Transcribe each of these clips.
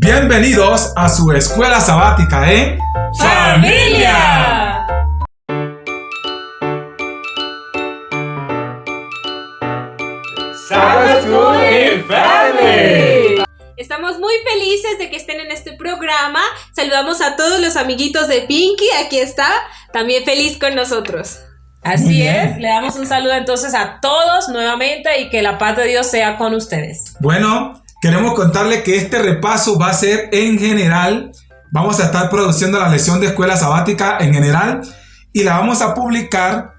Bienvenidos a su escuela sabática en ¡Familia! Sabbath School in Family. Estamos muy felices de que estén en este programa. Saludamos a todos los amiguitos de Pinky. Aquí está, también feliz con nosotros. Así es, le damos un saludo entonces a todos nuevamente y que la paz de Dios sea con ustedes. Bueno, queremos contarle que este repaso va a ser en general. Vamos a estar produciendo la lección de escuela sabática en general y la vamos a publicar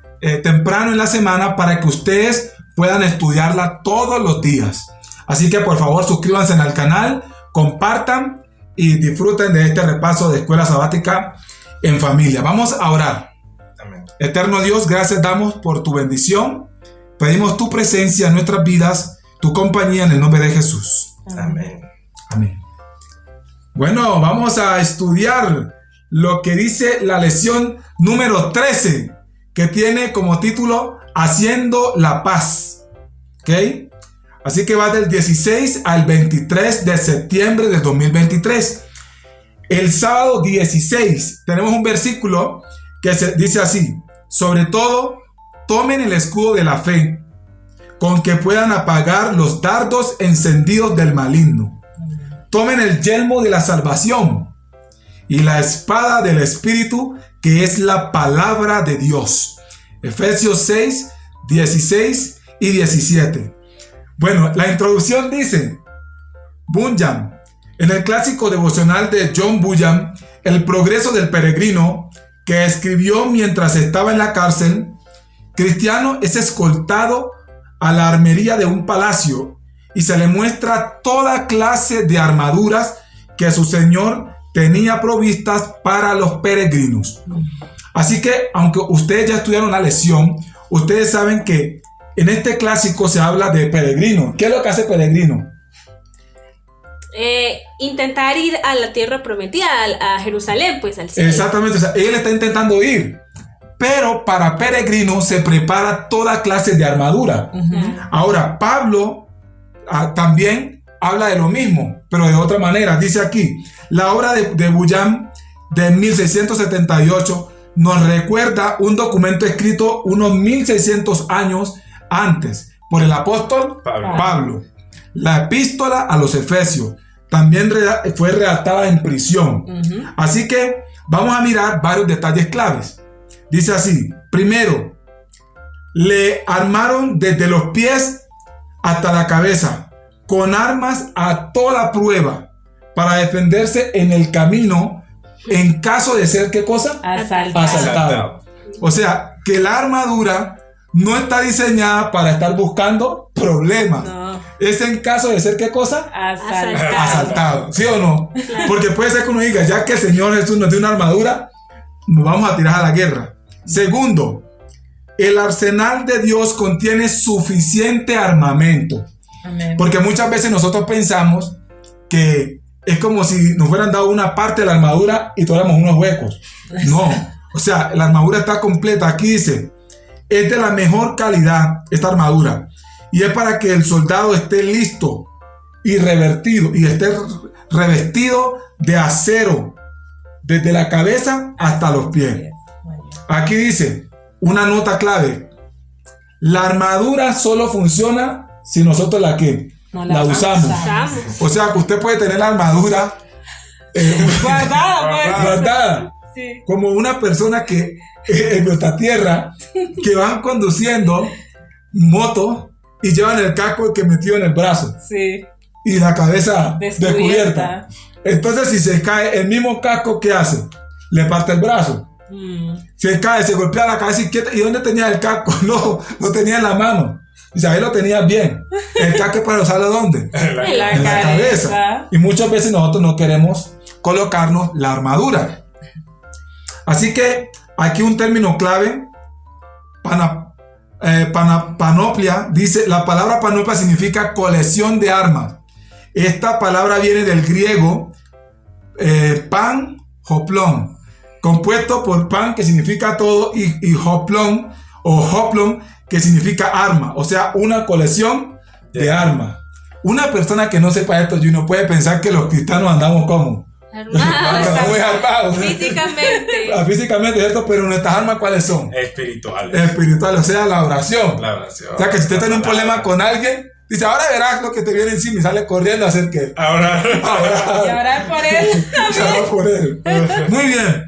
temprano en la semana para que ustedes puedan estudiarla todos los días. Así que por favor suscríbanse al canal, compartan y disfruten de este repaso de escuela sabática en familia. Vamos a orar. Amén. Eterno Dios, gracias damos por tu bendición. Pedimos tu presencia en nuestras vidas, tu compañía en el nombre de Jesús. Amén. Amén. Bueno, vamos a estudiar lo que dice la lección número 13, que tiene como título Haciendo la Paz. ¿Ok? Así que va del 16 al 23 de septiembre de 2023. El sábado 16 tenemos un versículo que dice así: sobre todo, tomen el escudo de la fe, con que puedan apagar los dardos encendidos del maligno. Tomen el yelmo de la salvación y la espada del Espíritu, que es la palabra de Dios. Efesios 6, 16 y 17. Bueno, la introducción dice: Bunyan, en el clásico devocional de John Bunyan, El progreso del peregrino, que escribió mientras estaba en la cárcel, Cristiano es escoltado a la armería de un palacio y se le muestra toda clase de armaduras que su señor tenía provistas para los peregrinos. Así que, aunque ustedes ya estudiaron la lección, ustedes saben que en este clásico se habla de peregrino. ¿Qué es lo que hace peregrino? Intentar ir a la tierra prometida, a Jerusalén, pues al cielo. Exactamente, o sea, él está intentando ir. Pero para peregrino se prepara toda clase de armadura. Ahora, Pablo también habla de lo mismo, pero de otra manera. Dice aquí, la obra de Bunyan de 1678 nos recuerda un documento escrito unos 1600 años antes por el apóstol Pablo. La epístola a los Efesios también fue redactada en prisión. Así que vamos a mirar varios detalles claves. Dice así: primero, le armaron desde los pies hasta la cabeza, con armas a toda prueba, para defenderse en el camino en caso de ser, ¿qué cosa? Asaltado. O sea, que la armadura no está diseñada para estar buscando problemas. No. Es en caso de ser, ¿qué cosa? Asaltado. ¿Sí o no? Porque puede ser que uno diga, ya que el Señor Jesús nos dio una armadura, nos vamos a tirar a la guerra. Segundo, el arsenal de Dios contiene suficiente armamento. Amén. Porque muchas veces nosotros pensamos que es como si nos hubieran dado una parte de la armadura y tuviéramos unos huecos. No, o sea, la armadura está completa. Aquí dice, es de la mejor calidad esta armadura. Y es para que el soldado esté listo y revertido, y esté revestido de acero, desde la cabeza hasta los pies. Aquí dice, una nota clave: la armadura solo funciona si nosotros la usamos. O sea, que usted puede tener la armadura guardada. Sí. Como una persona que en nuestra tierra, que van conduciendo moto y llevan el casco que metido en el brazo. Sí. Y la cabeza descubierta. Descubierta. Entonces, si se cae, el mismo casco, ¿qué hace? Le parte el brazo. Se cae, se golpea la cabeza y ¿dónde tenía el casco? No tenía en la mano. Y si ahí lo tenía bien. El casco para usarlo ¿dónde? En la cabeza. Y muchas veces nosotros no queremos colocarnos la armadura. Así que aquí un término clave, panoplia, dice, la palabra panoplia significa colección de armas. Esta palabra viene del griego pan, hoplon, compuesto por pan, que significa todo, y hoplon o hoplon, que significa arma, o sea, una colección de armas. Una persona que no sepa esto, Junior, puede pensar que los cristianos andamos como Armados. muy armados. Físicamente. Físicamente, ¿cierto? Pero nuestras armas, ¿cuáles son? Espirituales. Espirituales, o sea, la oración. La oración. O sea, que si usted tiene un problema con alguien, dice, ahora verás lo que te viene encima y sale corriendo a hacer que. Ahora. Y orar por él. Orar por él. Muy bien.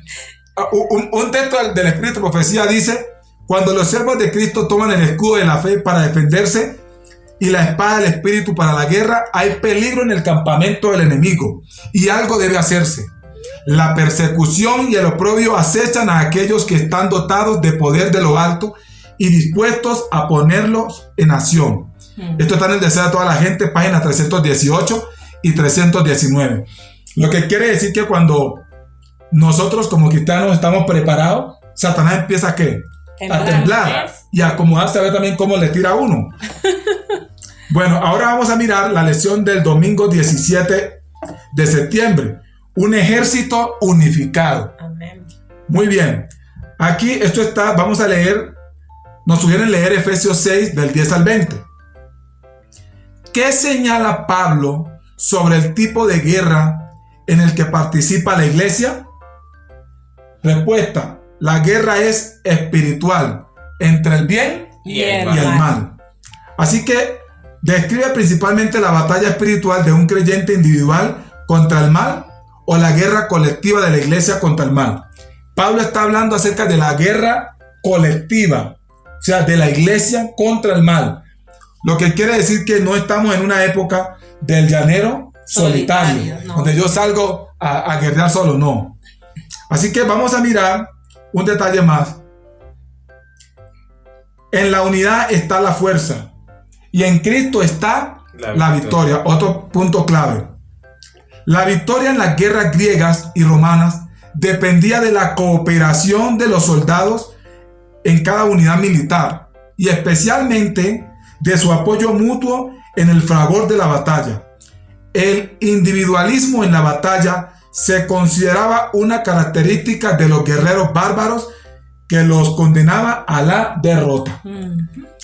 Un texto del Espíritu de Profecía dice: cuando los siervos de Cristo toman el escudo de la fe para defenderse y la espada del Espíritu para la guerra, hay peligro en el campamento del enemigo y algo debe hacerse. La persecución y el oprobio acechan a aquellos que están dotados de poder de lo alto y dispuestos a ponerlos en acción. Esto está en el Deseo de toda la gente, páginas 318 y 319. Lo que quiere decir que cuando nosotros como cristianos estamos preparados, Satanás empieza ¿a qué? A temblar y a acomodarse, a ver también cómo le tira a uno. Bueno, ahora vamos a mirar la lección del domingo 17 de septiembre. Un ejército unificado. Amén. Muy bien. Aquí esto está, vamos a leer, nos sugieren leer Efesios 6 del 10 al 20. ¿Qué señala Pablo sobre el tipo de guerra en el que participa la iglesia? Respuesta: la guerra es espiritual entre el bien Y y el mal. Así que describe principalmente la batalla espiritual de un creyente individual contra el mal o la guerra colectiva de la iglesia contra el mal. Pablo está hablando acerca de la guerra colectiva, o sea, de la iglesia contra el mal. Lo que quiere decir que no estamos en una época del llanero solitario, no. donde yo salgo a guerrear solo, no. Así que vamos a mirar un detalle más. En la unidad está la fuerza y en Cristo está la victoria. Otro punto clave. La victoria en las guerras griegas y romanas dependía de la cooperación de los soldados en cada unidad militar y especialmente de su apoyo mutuo en el fragor de la batalla. El individualismo en la batalla se consideraba una característica de los guerreros bárbaros que los condenaba a la derrota.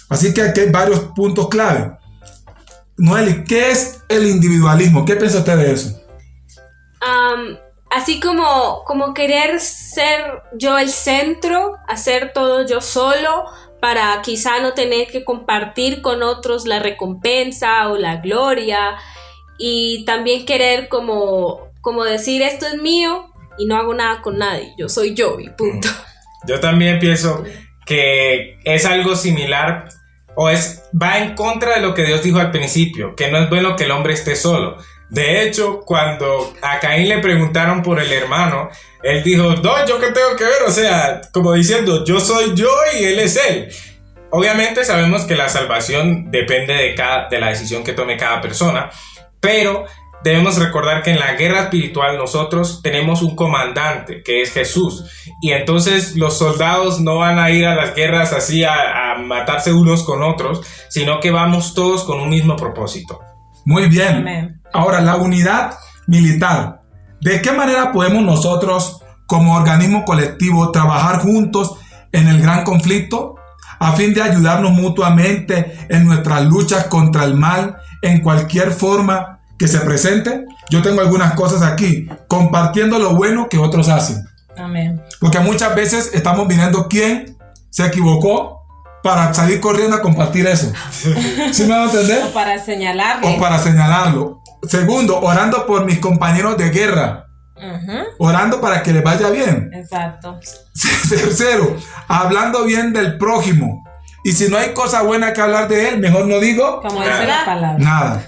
Así que aquí hay varios puntos clave. Noeli, ¿qué es el individualismo? ¿Qué piensa usted de eso? Así como querer ser yo el centro, hacer todo yo solo, para quizá no tener que compartir con otros la recompensa o la gloria, y también querer como decir esto es mío y no hago nada con nadie, yo soy yo y punto. Yo también pienso que es algo similar va en contra de lo que Dios dijo al principio, que no es bueno que el hombre esté solo. De hecho, cuando a Caín le preguntaron por el hermano, él dijo, no, ¿yo qué tengo que ver? O sea, como diciendo, yo soy yo y él es él. Obviamente sabemos que la salvación depende de la decisión que tome cada persona, pero debemos recordar que en la guerra espiritual nosotros tenemos un comandante, que es Jesús. Y entonces los soldados no van a ir a las guerras así a matarse unos con otros, sino que vamos todos con un mismo propósito. Muy bien. Amén. Ahora, la unidad militar. ¿De qué manera podemos nosotros, como organismo colectivo, trabajar juntos en el gran conflicto a fin de ayudarnos mutuamente en nuestras luchas contra el mal en cualquier forma que se presente? Yo tengo algunas cosas aquí, compartiendo lo bueno que otros hacen. Amén. Porque muchas veces estamos mirando quién se equivocó para salir corriendo a compartir eso. ¿Sí me van a entender? O para señalarle. O para señalarlo. Segundo, orando por mis compañeros de guerra. Orando para que les vaya bien. Exacto. Tercero, hablando bien del prójimo. Y si no hay cosa buena que hablar de él, mejor no digo Como dice la palabra. nada.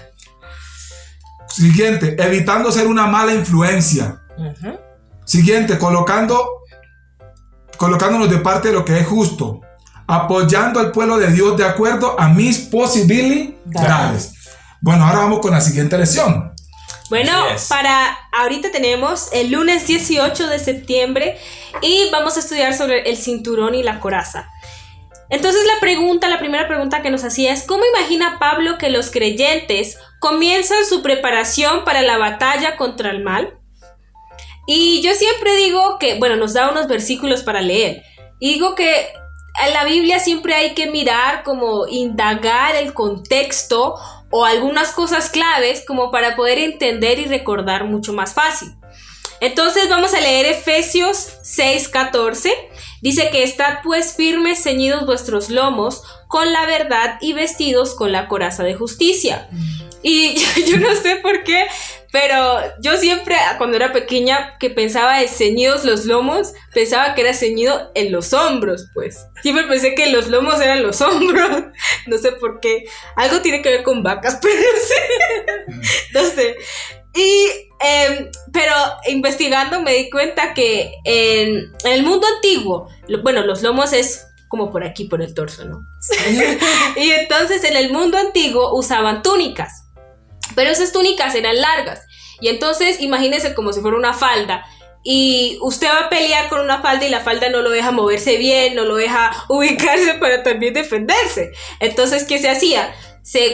Siguiente, evitando ser una mala influencia. Siguiente, colocándonos de parte de lo que es justo. Apoyando al pueblo de Dios de acuerdo a mis posibilidades. Bueno, ahora vamos con la siguiente lección. Bueno, ahorita tenemos el lunes 18 de septiembre y vamos a estudiar sobre el cinturón y la coraza. Entonces la primera pregunta que nos hacía es: ¿cómo imagina Pablo que los creyentes comienzan su preparación para la batalla contra el mal? Y yo siempre digo que, nos da unos versículos para leer. Y digo que en la Biblia siempre hay que mirar, como indagar el contexto, o algunas cosas claves como para poder entender y recordar mucho más fácil. Entonces vamos a leer Efesios 6:14. Dice que estad pues firmes, ceñidos vuestros lomos con la verdad y vestidos con la coraza de justicia. Y yo no sé por qué, pero yo siempre cuando era pequeña que pensaba de ceñidos los lomos, pensaba que era ceñido en los hombros, pues. Siempre pensé que los lomos eran los hombros. No sé por qué. Algo tiene que ver con vacas, pero no sé. Pero investigando me di cuenta que en el mundo antiguo, bueno, los lomos es como por aquí, por el torso, ¿no? Y entonces en el mundo antiguo usaban túnicas, pero esas túnicas eran largas. Y entonces imagínense como si fuera una falda. Y usted va a pelear con una falda y la falda no lo deja moverse bien, no lo deja ubicarse para también defenderse. Entonces, ¿qué se hacía?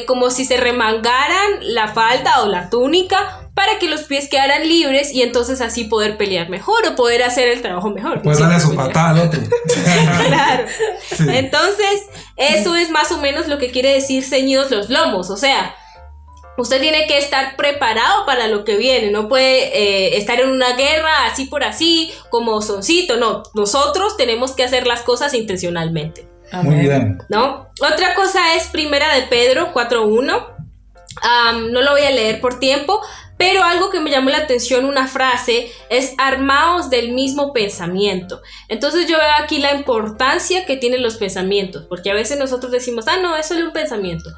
Como si se remangaran la falda o la túnica para que los pies quedaran libres y entonces así poder pelear mejor o poder hacer el trabajo mejor. Pues darle su patada al otro. Claro. Sí. Entonces, eso es más o menos lo que quiere decir ceñidos los lomos. O sea, usted tiene que estar preparado para lo que viene. No puede estar en una guerra así por así, como soncito. No, nosotros tenemos que hacer las cosas intencionalmente. Muy bien. ¿No? Otra cosa es Primera de Pedro 4:1. No lo voy a leer por tiempo, pero algo que me llamó la atención, una frase, es armaos del mismo pensamiento. Entonces yo veo aquí la importancia que tienen los pensamientos, porque a veces nosotros decimos, no, es solo un pensamiento.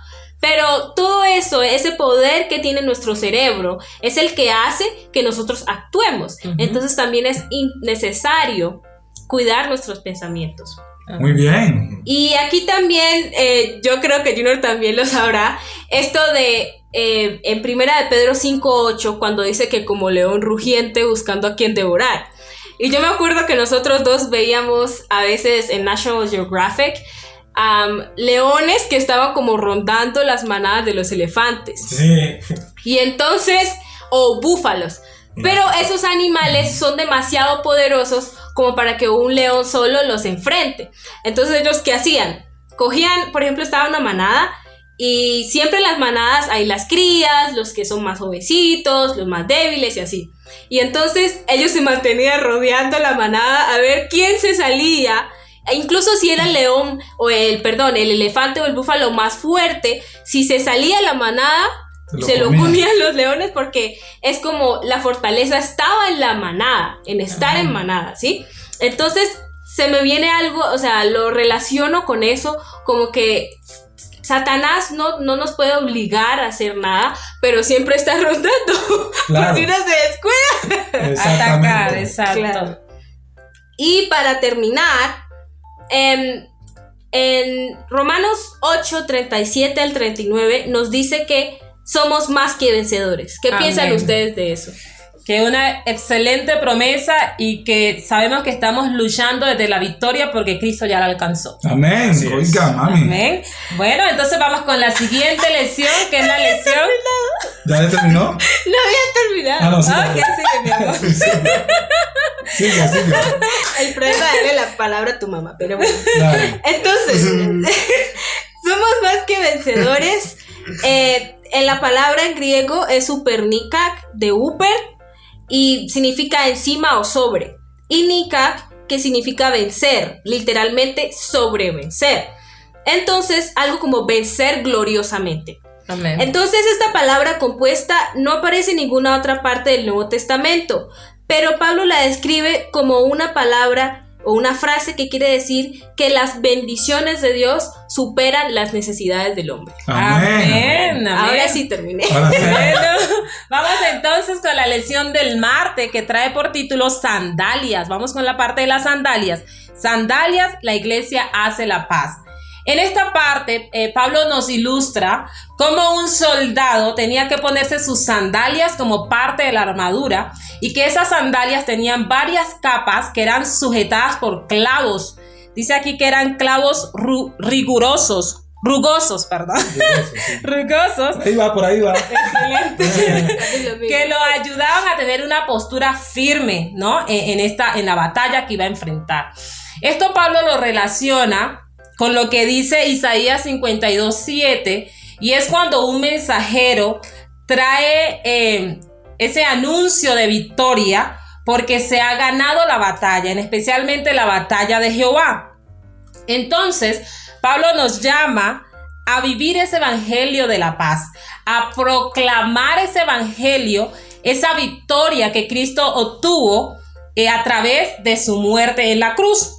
Pero todo eso, ese poder que tiene nuestro cerebro, es el que hace que nosotros actuemos. Uh-huh. Entonces también es necesario cuidar nuestros pensamientos. Muy bien. Y aquí también, yo creo que Junior también lo sabrá, esto de en Primera de Pedro 5:8, cuando dice que como león rugiente buscando a quien devorar. Y yo me acuerdo que nosotros dos veíamos a veces en National Geographic leones que estaban como rondando las manadas de los elefantes. Sí. Y entonces, o búfalos. Pero esos animales son demasiado poderosos como para que un león solo los enfrente. Entonces ellos, ¿qué hacían? Cogían, por ejemplo, estaba una manada y siempre en las manadas hay las crías, los que son más jovencitos, los más débiles y así. Y entonces ellos se mantenían rodeando la manada a ver quién se salía. E incluso si era el león o el elefante o el búfalo más fuerte, si se salía la manada, se lo comían los leones, porque es como la fortaleza estaba en la manada, en estar en manada, ¿sí? Entonces se me viene algo, o sea, lo relaciono con eso, como que Satanás no nos puede obligar a hacer nada, pero siempre está rondando, claro. Por si uno se descuida. Atacar, exacto. Claro. Y para terminar, en Romanos 8:37 al 39 nos dice que somos más que vencedores. ¿Qué piensan ustedes de eso? Que una excelente promesa y que sabemos que estamos luchando desde la victoria porque Cristo ya la alcanzó. Amén. Oiga, mami. Amén. Bueno, entonces vamos con la siguiente lección, que es la lección... ¿Ya le terminó? No había terminado. No, sí. Sigue, mi amor. Sigue. El problema es darle la palabra a tu mamá, pero bueno. Dale. Entonces, somos más que vencedores. En la palabra en griego es supernikak, de upper, y significa encima o sobre. Y nikak, que significa vencer, literalmente sobrevencer. Entonces, algo como vencer gloriosamente. Amén. Entonces, esta palabra compuesta no aparece en ninguna otra parte del Nuevo Testamento, pero Pablo la describe como una palabra o una frase que quiere decir que las bendiciones de Dios superan las necesidades del hombre. Amén. Ahora sí terminé. Bueno, vamos entonces con la lección del martes, que trae por título Sandalias. Vamos con la parte de las sandalias. Sandalias, la iglesia hace la paz. En esta parte, Pablo nos ilustra cómo un soldado tenía que ponerse sus sandalias como parte de la armadura y que esas sandalias tenían varias capas que eran sujetadas por clavos. Dice aquí que eran clavos rugosos. Ahí va, por ahí va. Excelente. Que lo ayudaban a tener una postura firme, ¿no? En la batalla que iba a enfrentar. Esto Pablo lo relaciona con lo que dice Isaías 52:7, Y es cuando un mensajero trae ese anuncio de victoria porque se ha ganado la batalla, especialmente la batalla de Jehová. Entonces, Pablo nos llama a vivir ese evangelio de la paz, a proclamar ese evangelio, esa victoria que Cristo obtuvo a través de su muerte en la cruz.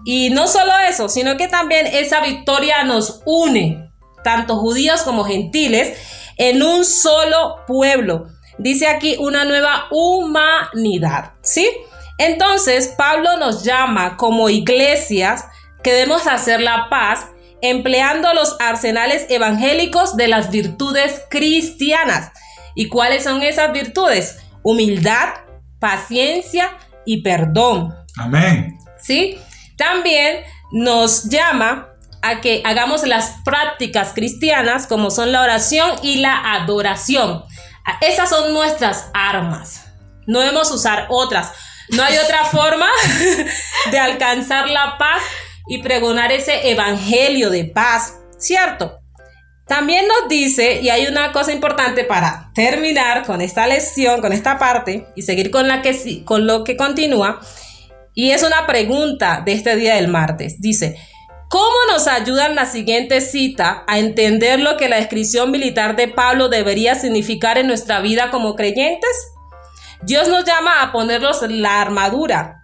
Y no solo eso, sino que también esa victoria nos une, tanto judíos como gentiles, en un solo pueblo. Dice aquí una nueva humanidad, ¿sí? Entonces, Pablo nos llama como iglesias que debemos hacer la paz empleando los arsenales evangélicos de las virtudes cristianas. ¿Y cuáles son esas virtudes? Humildad, paciencia y perdón. Amén. ¿Sí? También nos llama a que hagamos las prácticas cristianas como son la oración y la adoración. Esas son nuestras armas. No debemos usar otras. No hay otra forma de alcanzar la paz y pregonar ese evangelio de paz, ¿cierto? También nos dice, y hay una cosa importante para terminar con esta lección, con esta parte, y seguir con lo que continúa, y es una pregunta de este día del martes. Dice, ¿cómo nos ayudan la siguiente cita a entender lo que la descripción militar de Pablo debería significar en nuestra vida como creyentes? Dios nos llama a ponernos la armadura.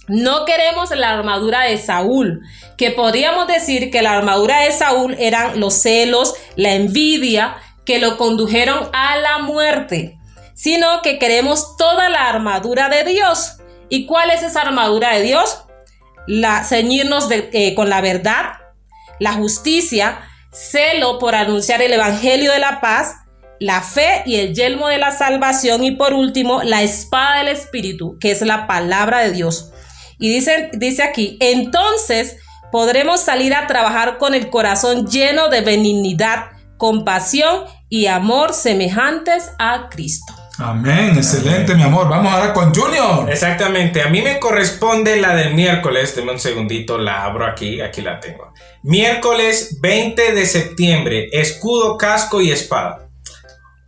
No queremos la armadura de Saúl, que podríamos decir que la armadura de Saúl eran los celos, la envidia, que lo condujeron a la muerte, sino que queremos toda la armadura de Dios. ¿Y cuál es esa armadura de Dios? Ceñirnos con la verdad, la justicia, celo por anunciar el evangelio de la paz, la fe y el yelmo de la salvación, y por último, la espada del Espíritu, que es la palabra de Dios. Y dice aquí, entonces podremos salir a trabajar con el corazón lleno de benignidad, compasión y amor semejantes a Cristo. Amén, excelente, mi amor. Vamos ahora con Junior. Exactamente, a mí me corresponde la del miércoles. Deme un segundito, la abro aquí la tengo. Miércoles 20 de septiembre, escudo, casco y espada.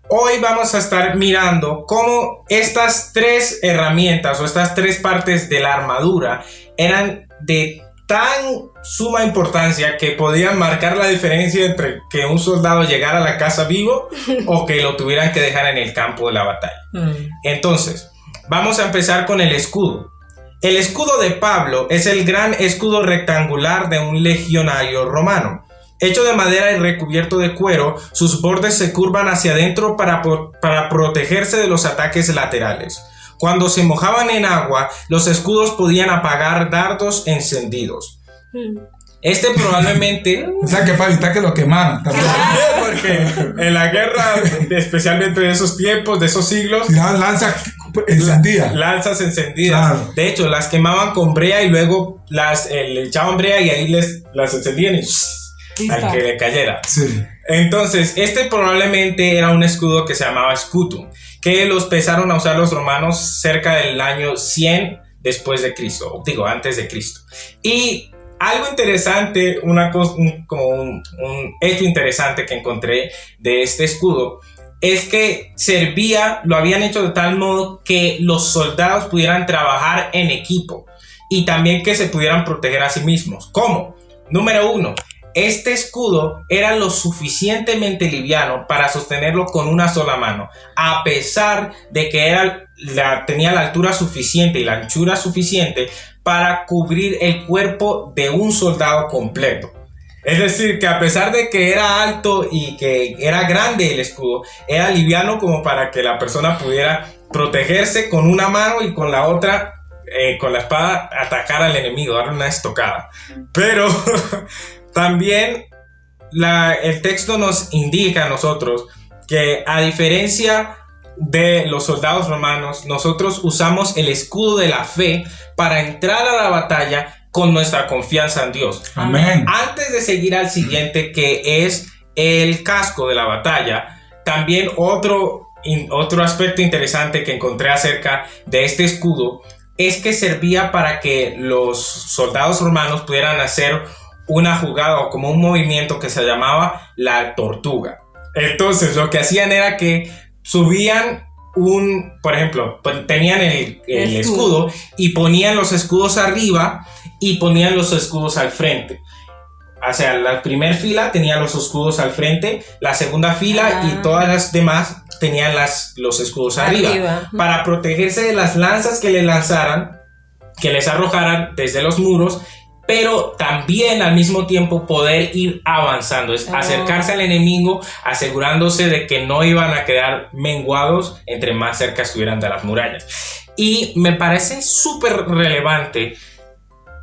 Hoy vamos a estar mirando cómo estas tres herramientas o estas tres partes de la armadura eran de tan suma importancia que podían marcar la diferencia entre que un soldado llegara a la casa vivo o que lo tuvieran que dejar en el campo de la batalla. Entonces, vamos a empezar con el escudo. El escudo de Pablo es el gran escudo rectangular de un legionario romano. Hecho de madera y recubierto de cuero, sus bordes se curvan hacia adentro para protegerse de los ataques laterales. Cuando se mojaban en agua, los escudos podían apagar dardos encendidos. Este probablemente... O sea, que para evitar que lo quemaran. Porque en la guerra, especialmente de esos tiempos, de esos siglos... Tiraban lanzas encendidas. Lanzas encendidas. Claro. De hecho, las quemaban con brea y luego le echaban brea y ahí las encendían y... al que le cayera. Sí. Entonces, este probablemente era un escudo que se llamaba scutum, que los empezaron a usar los romanos cerca del año 100 después de Cristo, digo, antes de Cristo. Y algo interesante, un hecho interesante que encontré de este escudo es que lo habían hecho de tal modo que los soldados pudieran trabajar en equipo y también que se pudieran proteger a sí mismos. ¿Cómo? Número 1. Este escudo era lo suficientemente liviano para sostenerlo con una sola mano, a pesar de que tenía la altura suficiente y la anchura suficiente para cubrir el cuerpo de un soldado completo. Es decir, que a pesar de que era alto y que era grande el escudo, era liviano como para que la persona pudiera protegerse con una mano y con la otra, con la espada, atacar al enemigo, darle una estocada. Pero... también el texto nos indica a nosotros que, a diferencia de los soldados romanos, nosotros usamos el escudo de la fe para entrar a la batalla con nuestra confianza en Dios. Amén. Antes de seguir al siguiente, que es el casco de la batalla, también otro aspecto interesante que encontré acerca de este escudo es que servía para que los soldados romanos pudieran hacer una jugada o como un movimiento que se llamaba la tortuga. Entonces lo que hacían era que subían por ejemplo, tenían el escudo y ponían los escudos arriba y ponían los escudos al frente. O sea, la primera fila tenía los escudos al frente, la segunda fila y todas las demás tenían los escudos arriba. Para protegerse de las lanzas que les lanzaran, que les arrojaran desde los muros, pero también al mismo tiempo poder ir avanzando, es acercarse al enemigo, asegurándose de que no iban a quedar menguados entre más cerca estuvieran de las murallas. Y me parece súper relevante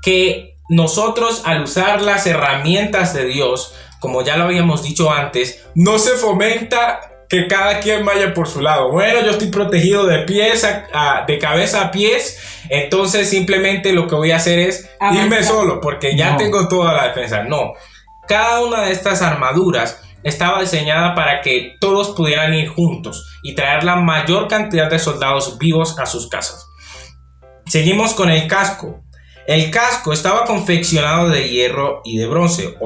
que nosotros, al usar las herramientas de Dios, como ya lo habíamos dicho antes, no se fomenta que cada quien vaya por su lado. Bueno, yo estoy protegido de cabeza a pies, entonces simplemente lo que voy a hacer es irme solo, porque ya tengo toda la defensa. No, cada una de estas armaduras estaba diseñada para que todos pudieran ir juntos y traer la mayor cantidad de soldados vivos a sus casas. Seguimos con el casco. El casco estaba confeccionado de hierro y de bronce,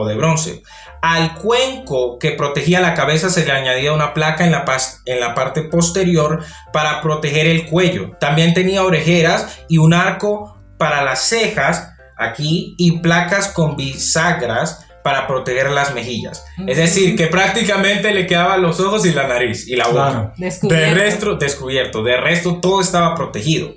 Al cuenco que protegía la cabeza se le añadía una placa en la parte posterior para proteger el cuello. También tenía orejeras y un arco para las cejas aquí y placas con bisagras para proteger las mejillas. Es decir, que prácticamente le quedaban los ojos y la nariz y la boca. Descubierto. De resto todo estaba protegido.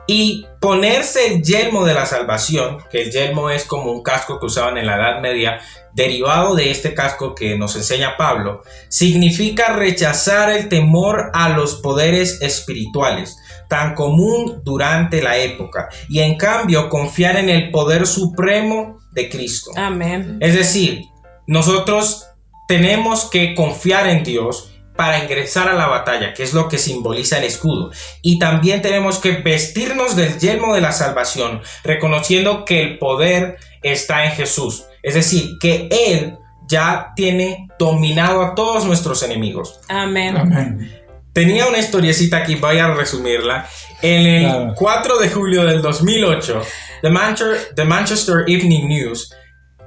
Y ponerse el yelmo de la salvación, que el yelmo es como un casco que usaban en la Edad Media, derivado de este casco que nos enseña Pablo, significa rechazar el temor a los poderes espirituales, tan común durante la época, y en cambio confiar en el poder supremo de Cristo. Amén. Es decir, nosotros tenemos que confiar en Dios para ingresar a la batalla, que es lo que simboliza el escudo. Y también tenemos que vestirnos del yelmo de la salvación, reconociendo que el poder está en Jesús. Es decir, que Él ya tiene dominado a todos nuestros enemigos. Amén. Tenía una historiecita aquí, voy a resumirla. En el 4 de julio del 2008, The Manchester Evening News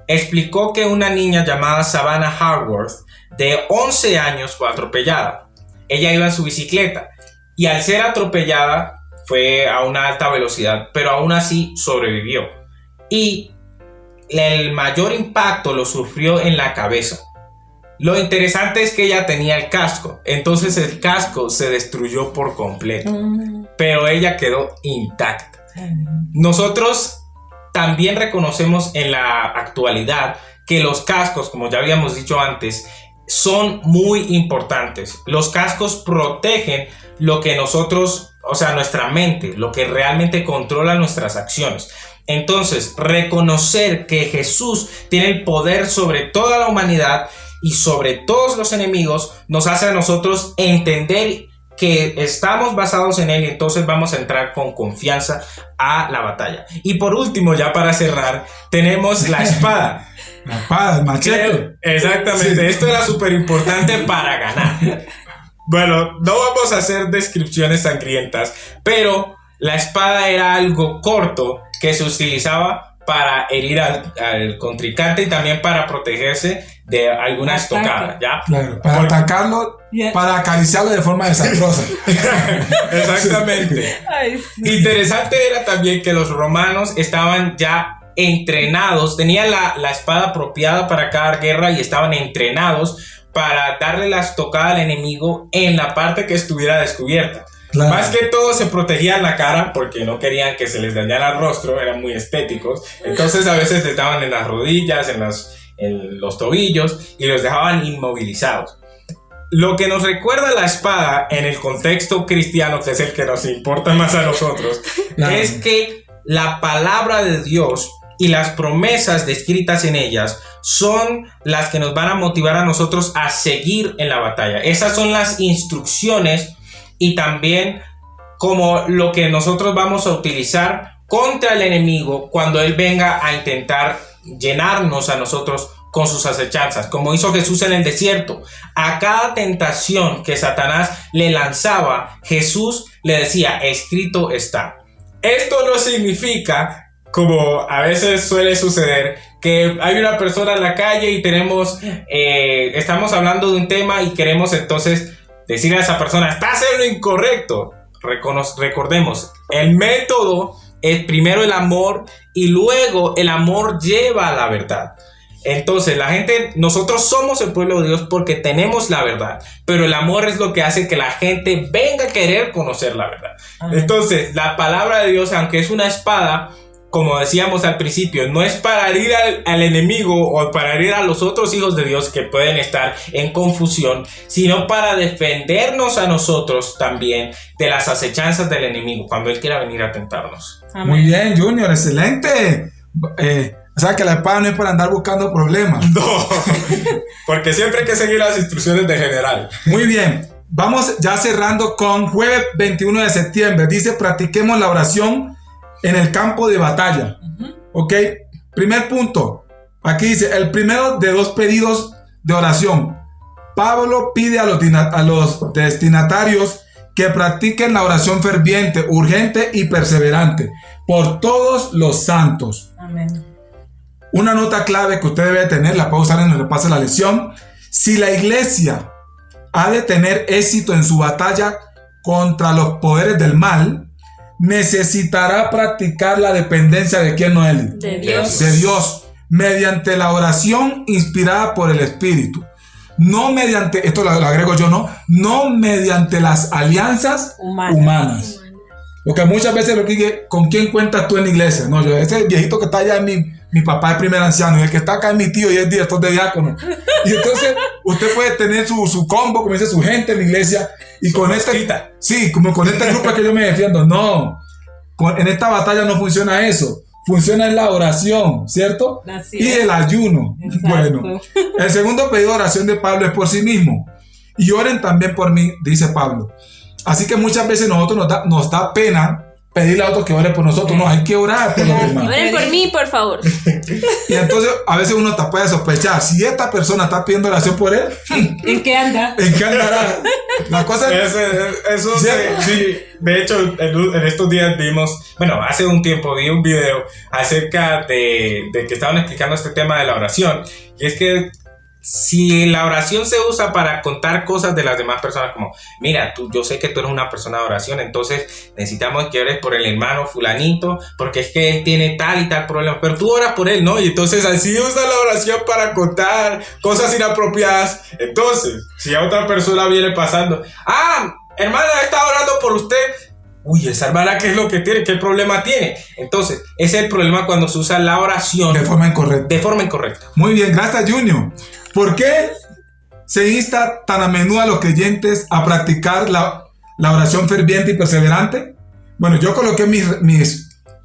explicó que una niña llamada Savannah Harworth, de 11 años, fue atropellada. Ella iba en su bicicleta y al ser atropellada fue a una alta velocidad, pero aún así sobrevivió. Y el mayor impacto lo sufrió en la cabeza. Lo interesante es que ella tenía el casco, entonces el casco se destruyó por completo, pero ella quedó intacta. Nosotros también reconocemos en la actualidad que los cascos, como ya habíamos dicho antes, son muy importantes. Los cascos protegen lo que nosotros, o sea, nuestra mente, lo que realmente controla nuestras acciones. Entonces, reconocer que Jesús tiene el poder sobre toda la humanidad y sobre todos los enemigos nos hace a nosotros entender que estamos basados en Él y entonces vamos a entrar con confianza a la batalla. Y por último, ya para cerrar, tenemos la espada. La espada, el machete. Exactamente, sí. Esto era súper importante para ganar. Bueno, no vamos a hacer descripciones sangrientas, pero la espada era algo corto que se utilizaba para herir al contrincante y también para protegerse de alguna estocada, ¿ya? Claro, para atacarlo, para acariciarlo de forma desastrosa. Exactamente. Ay, sí. Interesante era también que los romanos estaban ya entrenados, tenían la espada apropiada para cada guerra y estaban entrenados para darle la estocada al enemigo en la parte que estuviera descubierta. Claro. Más que todo se protegían la cara porque no querían que se les dañara el rostro, eran muy estéticos. Entonces a veces les daban en las rodillas, en los tobillos y los dejaban inmovilizados. Lo que nos recuerda la espada en el contexto cristiano, que es el que nos importa más a nosotros, es que la palabra de Dios y las promesas descritas en ellas son las que nos van a motivar a nosotros a seguir en la batalla. Esas son las instrucciones y también como lo que nosotros vamos a utilizar contra el enemigo cuando él venga a intentar llenarnos a nosotros con sus acechanzas, como hizo Jesús en el desierto. A cada tentación que Satanás le lanzaba, Jesús le decía, escrito está. Esto no significa, como a veces suele suceder, que hay una persona en la calle y estamos hablando de un tema y queremos entonces decirle a esa persona, estás en lo incorrecto. Recordemos, el método es primero el amor y luego el amor lleva a la verdad. Entonces nosotros somos el pueblo de Dios porque tenemos la verdad, pero el amor es lo que hace que la gente venga a querer conocer la verdad. Amén. Entonces la palabra de Dios, aunque es una espada, como decíamos al principio, no es para herir al enemigo o para herir a los otros hijos de Dios que pueden estar en confusión, sino para defendernos a nosotros también de las acechanzas del enemigo cuando él quiera venir a tentarnos. Amén. Muy bien, Junior, excelente. O sea, que la espada no es para andar buscando problemas. No, porque siempre hay que seguir las instrucciones de general. Muy bien, vamos ya cerrando con jueves 21 de septiembre. Dice, practiquemos la oración en el campo de batalla. Ok, primer punto. Aquí dice, el primero de 2 pedidos de oración. Pablo pide a los destinatarios que practiquen la oración ferviente, urgente y perseverante por todos los santos. Amén. Una nota clave que usted debe tener, la puedo usar en el repaso de la lección. Si la iglesia ha de tener éxito en su batalla contra los poderes del mal, necesitará practicar la dependencia de quién, Noeli? De Dios. De Dios, mediante la oración inspirada por el Espíritu. No mediante, esto lo agrego yo, no mediante las alianzas humanas. Porque muchas veces lo que dice, ¿con quién cuentas tú en la iglesia? No, ese viejito que está allá es mi papá es primer anciano, y el que está acá es mi tío y es director de diácono. Y entonces usted puede tener su combo, como dice, su gente en la iglesia, y con con este grupo que yo me defiendo. No, en esta batalla no funciona eso. Funciona en la oración, ¿cierto? Y el ayuno. Exacto. Bueno, el segundo pedido de oración de Pablo es por sí mismo. Y oren también por mí, dice Pablo. Así que muchas veces nosotros nos da pena pedirle a otros que oren por nosotros. No, hay que orar por los demás. Oren por mí, por favor. Y entonces a veces uno te puede sospechar, si esta persona está pidiendo oración por él, ¿en qué anda? ¿En qué andará? La cosa es... Eso sí. De hecho, en estos días hace un tiempo vi un video acerca de que estaban explicando este tema de la oración. Y es que si la oración se usa para contar cosas de las demás personas, como, mira, yo sé que tú eres una persona de oración, entonces necesitamos que ores por el hermano fulanito, porque es que él tiene tal y tal problema, pero tú oras por él, ¿no? Y entonces así usa la oración para contar cosas inapropiadas. Entonces, si a otra persona viene pasando, hermana, está orando por usted. Uy, esa hermana, ¿qué es lo que tiene? ¿Qué problema tiene? Entonces, ese es el problema cuando se usa la oración de forma incorrecta. Muy bien, gracias, Junior. ¿Por qué se insta tan a menudo a los creyentes a practicar la oración ferviente y perseverante? Bueno, yo coloqué mis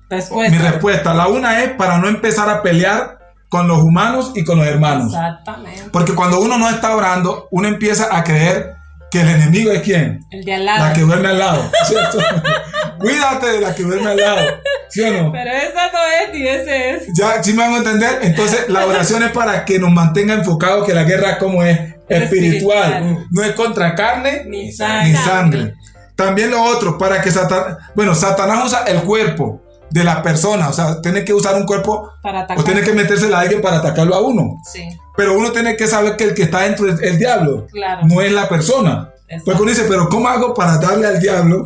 respuestas. La una es para no empezar a pelear con los humanos y con los hermanos. Exactamente. Porque cuando uno no está orando, uno empieza a creer que el enemigo es ¿quién? El de al lado. La que duerme al lado, ¿cierto? Cuídate de la que duerme al lado, ¿sí o no? Pero esa no es ni ese es. Ya, ¿sí me van a entender? Entonces, la oración es para que nos mantenga enfocados que la guerra, ¿cómo es? Espiritual. No es contra carne ni sangre. También lo otro, para que Satanás usa el cuerpo de la persona, o sea, tiene que usar un cuerpo para atacar, o tiene que metérsela a alguien para atacarlo a uno. Sí. Pero uno tiene que saber que el que está dentro es el diablo, claro, no es la persona. Exacto. Porque uno dice, pero ¿cómo hago para darle al diablo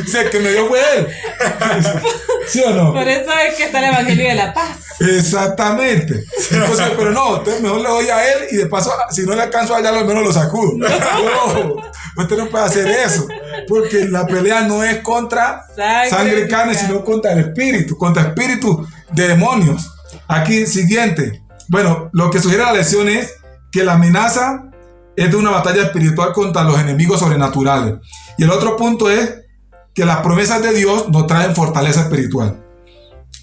si el que me dio fue él? ¿Sí o no? Por eso es que está el Evangelio de la Paz. Exactamente. Entonces, pero no, entonces mejor le doy a él y de paso, si no le alcanzo a hallarlo, al menos lo sacudo. No, usted no puede hacer eso, porque la pelea no es contra sangre y carne, sino contra el espíritu de demonios. Aquí, siguiente. Bueno, lo que sugiere la lección es que la amenaza es de una batalla espiritual contra los enemigos sobrenaturales. Y el otro punto es que las promesas de Dios nos traen fortaleza espiritual.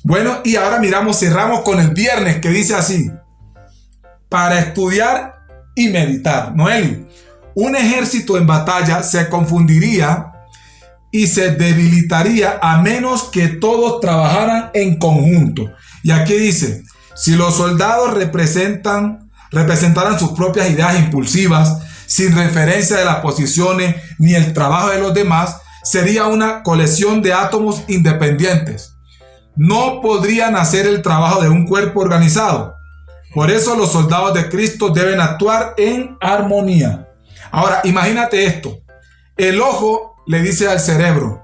Bueno, y ahora cerramos con el viernes, que dice así: para estudiar y meditar. Noeli, un ejército en batalla se confundiría y se debilitaría a menos que todos trabajaran en conjunto. Y aquí dice, si los soldados representaran sus propias ideas impulsivas, sin referencia de las posiciones ni el trabajo de los demás, sería una colección de átomos independientes. no podrían hacer el trabajo de un cuerpo organizado. Por eso los soldados de Cristo deben actuar en armonía. Ahora, imagínate esto. El ojo le dice al cerebro,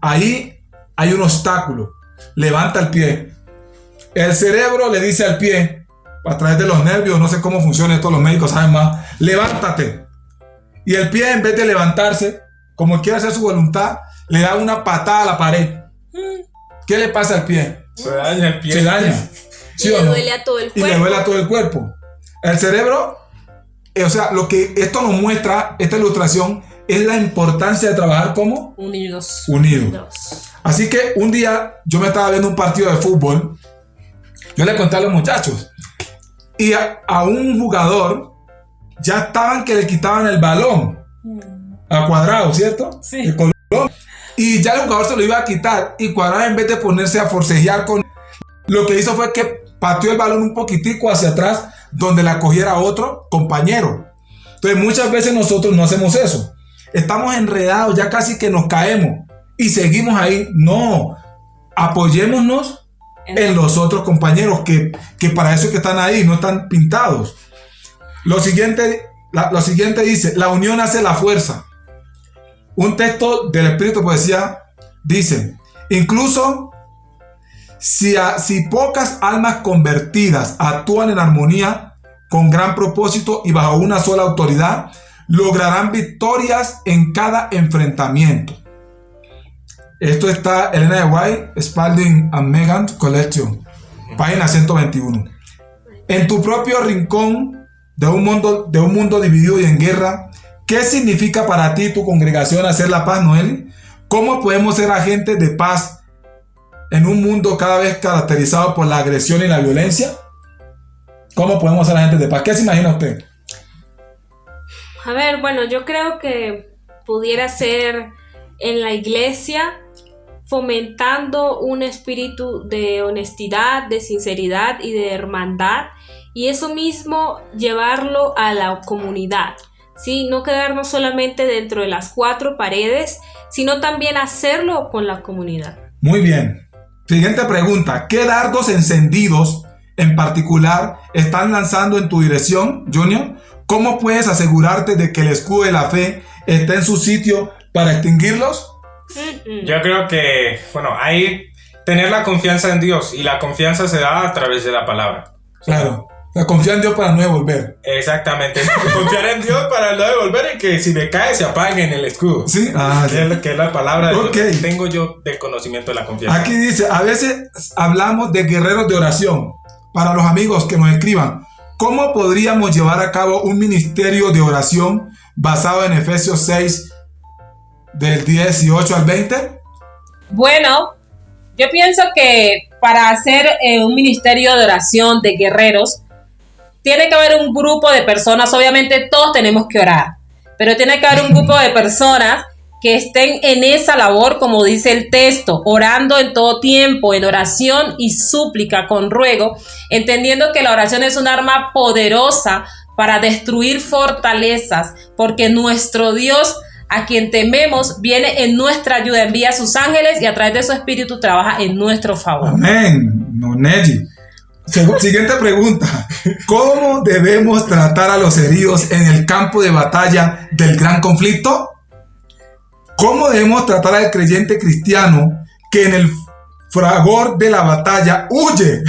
ahí hay un obstáculo, levanta el pie. El cerebro le dice al pie, a través de los nervios, no sé cómo funciona esto, los médicos saben más, levántate. Y el pie, en vez de levantarse, como quiere hacer su voluntad, le da una patada a la pared. ¿Qué le pasa al pie? Se daña el pie. Se daña. ¿Sí o no? Le duele a todo el cuerpo. Y le duele a todo el cuerpo. El cerebro, o sea, lo que esto nos muestra, esta ilustración, es la importancia de trabajar como Unidos. Así que un día yo me estaba viendo un partido de fútbol. Yo le conté a los muchachos. Y a un jugador ya estaban que le quitaban el balón a Cuadrado, ¿cierto? Sí. El colón. Y ya el jugador se lo iba a quitar. Y Cuadrado, en vez de ponerse a forcejear con... Lo que hizo fue que pateó el balón un poquitico hacia atrás, donde la cogiera otro compañero. Entonces muchas veces nosotros no hacemos eso. Estamos enredados, ya casi que nos caemos. Y seguimos ahí. No. Apoyémonos en los otros compañeros que para eso es que están ahí, no están pintados. Lo siguiente dice, la unión hace la fuerza. Un texto del Espíritu de Poesía dice, incluso si pocas almas convertidas actúan en armonía, con gran propósito y bajo una sola autoridad, lograrán victorias en cada enfrentamiento. Esto está Elena de White, Spalding and Megan Collection, página 121. En tu propio rincón de un mundo dividido y en guerra, ¿qué significa para ti tu congregación hacer la paz, Noeli? ¿Cómo podemos ser agentes de paz en un mundo cada vez caracterizado por la agresión y la violencia? ¿Cómo podemos ser agentes de paz? ¿Qué se imagina usted? A ver, bueno, yo creo que pudiera ser en la iglesia, fomentando un espíritu de honestidad, de sinceridad y de hermandad, y eso mismo llevarlo a la comunidad, ¿sí? No quedarnos solamente dentro de las 4 paredes, sino también hacerlo con la comunidad. Muy bien. Siguiente pregunta. ¿Qué dardos encendidos en particular están lanzando en tu dirección, Junior? ¿Cómo puedes asegurarte de que el escudo de la fe está en su sitio para extinguirlos? Yo creo que, hay tener la confianza en Dios, y la confianza se da a través de la palabra. Claro, la confianza en Dios para no devolver. Exactamente, confiar en Dios para no devolver y que si me cae se apague en el escudo. Sí, que es la palabra de okay. Dios. Tengo yo del conocimiento de la confianza. Aquí dice, a veces hablamos de guerreros de oración. Para los amigos que nos escriban, ¿cómo podríamos llevar a cabo un ministerio de oración basado en Efesios 6, del 18 al 20? Bueno, yo pienso que para hacer un ministerio de oración de guerreros, tiene que haber un grupo de personas. Obviamente todos tenemos que orar, pero tiene que haber un grupo de personas que estén en esa labor, como dice el texto, orando en todo tiempo, en oración y súplica con ruego, entendiendo que la oración es un arma poderosa para destruir fortalezas, porque nuestro Dios, a quien tememos, viene en nuestra ayuda, envía a sus ángeles y a través de su espíritu trabaja en nuestro favor. Amén. No, Nelly. Siguiente pregunta. ¿Cómo debemos tratar a los heridos en el campo de batalla del gran conflicto? ¿Cómo debemos tratar al creyente cristiano que en el fragor de la batalla huye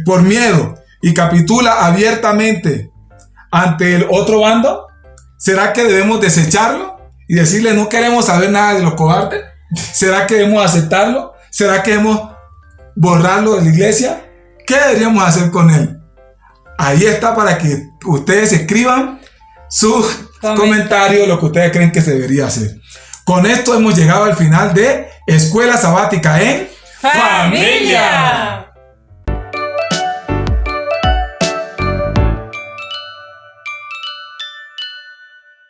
por miedo y capitula abiertamente ante el otro bando? ¿Será que debemos desecharlo y decirle no queremos saber nada de los cobardes? ¿Será que debemos aceptarlo? ¿Será que debemos borrarlo de la iglesia? ¿Qué deberíamos hacer con él? Ahí está para que ustedes escriban sus comentarios, lo que ustedes creen que se debería hacer. Con esto hemos llegado al final de Escuela Sabática en ¡Familia!